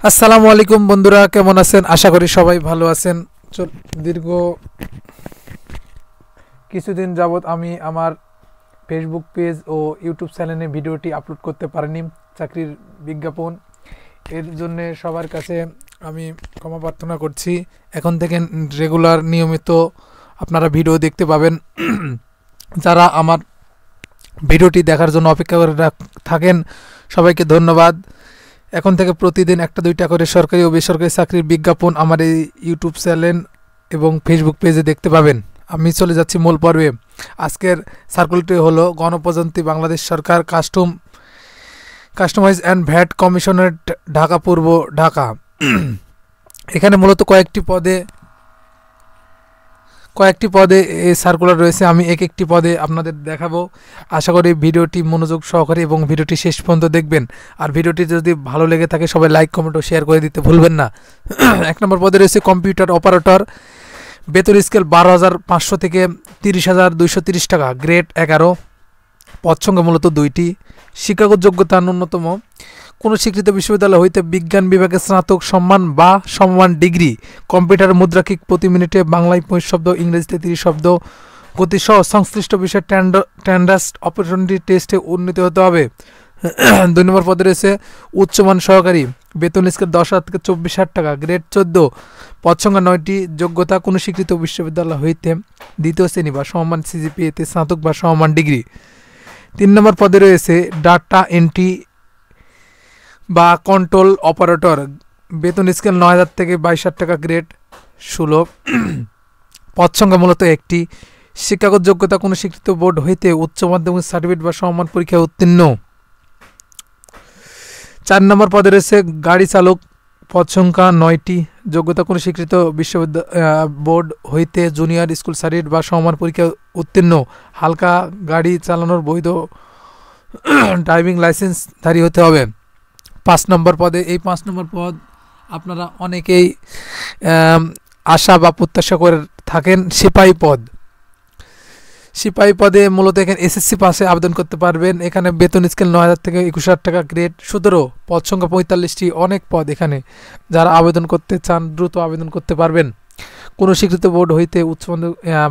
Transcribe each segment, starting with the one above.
আসসালামু আলাইকুম বন্ধুরা, কেমন আছেন? আশা করি সবাই ভালো আছেন। দীর্ঘ কিছুদিন যাবৎ আমি আমার ফেসবুক পেজ ও ইউটিউব চ্যানেলে ভিডিওটি আপলোড করতে পারিনি, চাকরির বিজ্ঞাপন। এর জন্য সবার কাছে আমি ক্ষমা প্রার্থনা করছি। এখন থেকে রেগুলার নিয়মিত আপনারা ভিডিও দেখতে পাবেন। যারা আমার ভিডিওটি দেখার জন্য অপেক্ষা করে থাকেন, সবাইকে ধন্যবাদ। এখন থেকে প্রতিদিন একটা দুইটা করে সরকারি ও বেসরকারি চাকরির বিজ্ঞাপন আমার এই ইউটিউব চ্যানেল এবং ফেসবুক পেজে দেখতে পাবেন। আমি চলে যাচ্ছি মূল পর্বে। আজকের সার্কুলারটি হলো গণপ্রজাতন্ত্রী বাংলাদেশ সরকার customs and VAT commissionerate, Dhaka পূর্ব, ঢাকা। এখানে মূলত কয়েকটি পদে এই সার্কুলার রয়েছে। আমি এক একটি পদে আপনাদের দেখাবো। আশা করি ভিডিওটি মনোযোগ সহকারে এবং ভিডিওটি শেষ পর্যন্ত দেখবেন। আর ভিডিওটি যদি ভালো লেগে থাকে সবাই লাইক, কমেন্ট ও শেয়ার করে দিতে ভুলবেন না। 1 নম্বর পদে রয়েছে কম্পিউটার অপারেটর, বেতন স্কেল 12,500 থেকে 30,230 টাকা, গ্রেড 11, পদ সংখ্যা মূলত 2টি। শিক্ষাগত যোগ্যতা ন্যূনতম কোনো স্বীকৃত বিশ্ববিদ্যালয় হইতে বিজ্ঞান বিভাগে স্নাতক সম্মান বা সমমান ডিগ্রি, কম্পিউটার মুদ্রাক্ষিক প্রতি মিনিটে বাংলায় 25 শব্দ, ইংরেজিতে 30 শব্দ গতিসহ সংশ্লিষ্ট বিষয়ে ট্যান্ডাস্ট অপরচুনিটি টেস্টে উন্নীত হতে হবে। 2 নম্বর পদে রয়েছে উচ্চমান সহকারী, বেতন স্কেল 10,000 থেকে 24,000 টাকা, গ্রেড 14, পদ সংখ্যা 9টি। যোগ্যতা কোনো স্বীকৃত বিশ্ববিদ্যালয় হইতে দ্বিতীয় শ্রেণী বা সমমান সিজিপিএতে স্নাতক বা সমমান ডিগ্রি। 3 নম্বর পদে রয়েছে ডাটা এন্ট্রি বা কন্ট্রোল অপারেটর, বেতন স্কেল 9,000 থেকে 22,000 টাকা, গ্রেড 16, পদ সংখ্যা মূলত 1টি। শিক্ষাগত যোগ্যতা কোনো স্বীকৃত বোর্ড হইতে উচ্চ মাধ্যমিক সার্টিফিকেট বা সমমান পরীক্ষায় উত্তীর্ণ। 4 নম্বর পদে রয়েছে গাড়ি চালক, পদ সংখ্যা 9টি। যোগ্যতা কোনো স্বীকৃত বিশ্ববিদ্যালয় বোর্ড হইতে জুনিয়র স্কুল সার্টিফিকেট বা সমমান পরীক্ষায় উত্তীর্ণ, হালকা গাড়ি চালানোর বৈধ ড্রাইভিং লাইসেন্সধারী হতে হবে। 5 নম্বর পদে, এই 5 নম্বর পদ আপনারা অনেকেই আশা বা প্রত্যাশা করে থাকেন, সিপাহী পদ। সিপাহী পদে মূলত এখানে এসএসসি পাশে আবেদন করতে পারবেন। এখানে বেতন স্কেল 9,000 থেকে 21,000 টাকা, গ্রেড 17, পদ সংখ্যা 45টি। অনেক পদ এখানে, যারা আবেদন করতে চান দ্রুত আবেদন করতে পারবেন। কোনো স্বীকৃত বোর্ড হইতে উচ্চ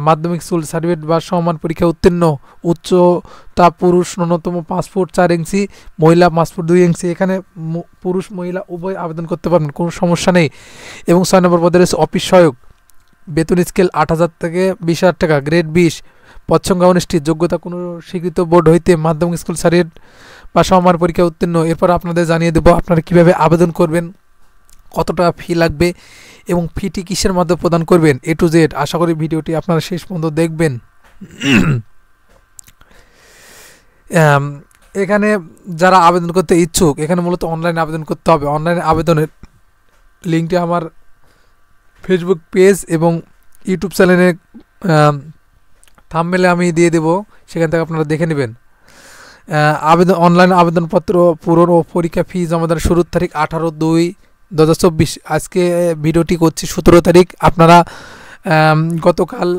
মাধ্যমিক স্কুল সার্টিফিকেট বা সমান পরীক্ষা উত্তীর্ণ, উচ্চতা পুরুষ ন্যূনতম 5 ফুট 4 ইঞ্চি, মহিলা 5 ফুট 2 ইঞ্চি। এখানে পুরুষ মহিলা উভয় আবেদন করতে পারবেন, কোনো সমস্যা নেই। এবং 6 নম্বর পদে রয়েছে অফিস সহায়ক, বেতন স্কেল 8,000 থেকে 20,000 টাকা, গ্রেড 20, পদ সংখ্যা 19টি। যোগ্যতা কোনো স্বীকৃত বোর্ড হইতে মাধ্যমিক স্কুল সার্টিফিকেট বা সমান পরীক্ষা উত্তীর্ণ। এরপর আপনাদের জানিয়ে দেবো আপনারা কীভাবে আবেদন করবেন, কত টাকা ফি লাগবে এবং ফিটি কিসের মাধ্যমে প্রদান করবেন, A to Z। আশা করি ভিডিওটি আপনারা শেষ পর্যন্ত দেখবেন। এখানে যারা আবেদন করতে ইচ্ছুক, এখানে মূলত অনলাইনে আবেদন করতে হবে। অনলাইনে আবেদনের লিঙ্কটি আমার ফেসবুক পেজ এবং ইউটিউব চ্যানেলে থাম্বনেলে আমি দিয়ে দেব, সেখান থেকে আপনারা দেখে নেবেন। অনলাইন আবেদনপত্র পূরণ ও পরীক্ষা ফি জমাদানের শুরুর তারিখ 18/2/2024। আজকে ভিডিওটি করছি 17 তারিখ। আপনারা গতকাল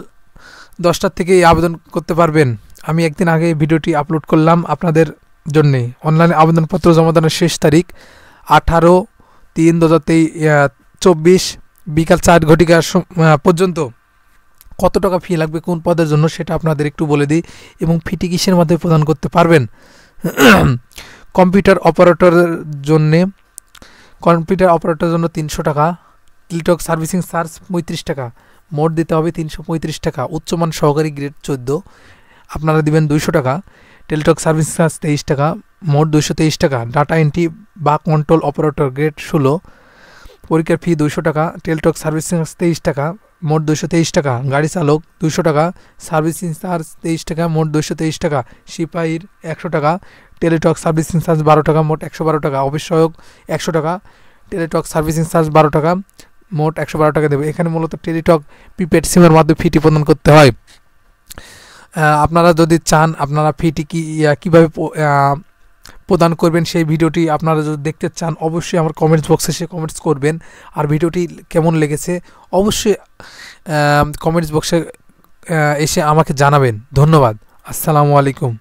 10টার থেকে আবেদন করতে পারবেন। আমি একদিন আগে ভিডিওটি আপলোড করলাম আপনাদের জন্যে। অনলাইনে আবেদনপত্র জমাদানের শেষ তারিখ 18/3/2024 বিকাল 4 ঘটিকা পর্যন্ত। কত টাকা ফি লাগবে কোন পদের জন্য সেটা আপনাদের একটু বলে দিই এবং ফিটি কিসের মাধ্যমে প্রদান করতে পারবেন। কম্পিউটার অপারেটরের জন্য 300 টাকা, টেলিটক সার্ভিসিং চার্জ 35 টাকা, মোট দিতে হবে 335 টাকা। উচ্চমান সহকারী, গ্রেড 14, আপনারা দিবেন 200 টাকা। টেলিটক সার্ভিসিং চার্জ 23 টাকা, মোট 223 টাকা। ডাটা এন্ট্রি বা কন্ট্রোল অপারেটর, গ্রেড 16, পরীক্ষার ফি 200 টাকা। টেলিটক সার্ভিসিং চার্জ 23 টাকা, মোট 223 টাকা। গাড়ি চালক 200 টাকা, সার্ভিসিং চার্জ 23 টাকা, মোট 223 টাকা। সিপাহীর 100 টাকা, টেলিটক সার্ভিসিং চার্জ 12 টাকা, মোট 112 টাকা। অফিস সহায়ক 100 টাকা, টেলিটক সার্ভিসিং চার্জ 12 টাকা, মোট 112 টাকা দেবে। এখানে মূলত টেলিটক প্রিপেড সিমের মাধ্যমে ফিটি প্রদান করতে হয়। আপনারা যদি চান আপনারা ফিটি কীভাবে প্রদান করবেন সেই ভিডিওটি আপনারা যদি দেখতে চান অবশ্যই আমার কমেন্টস বক্সে এসে কমেন্টস করবেন। আর ভিডিওটি কেমন লেগেছে অবশ্যই কমেন্টস বক্সে এসে আমাকে জানাবেন। ধন্যবাদ। আসসালামু আলাইকুম।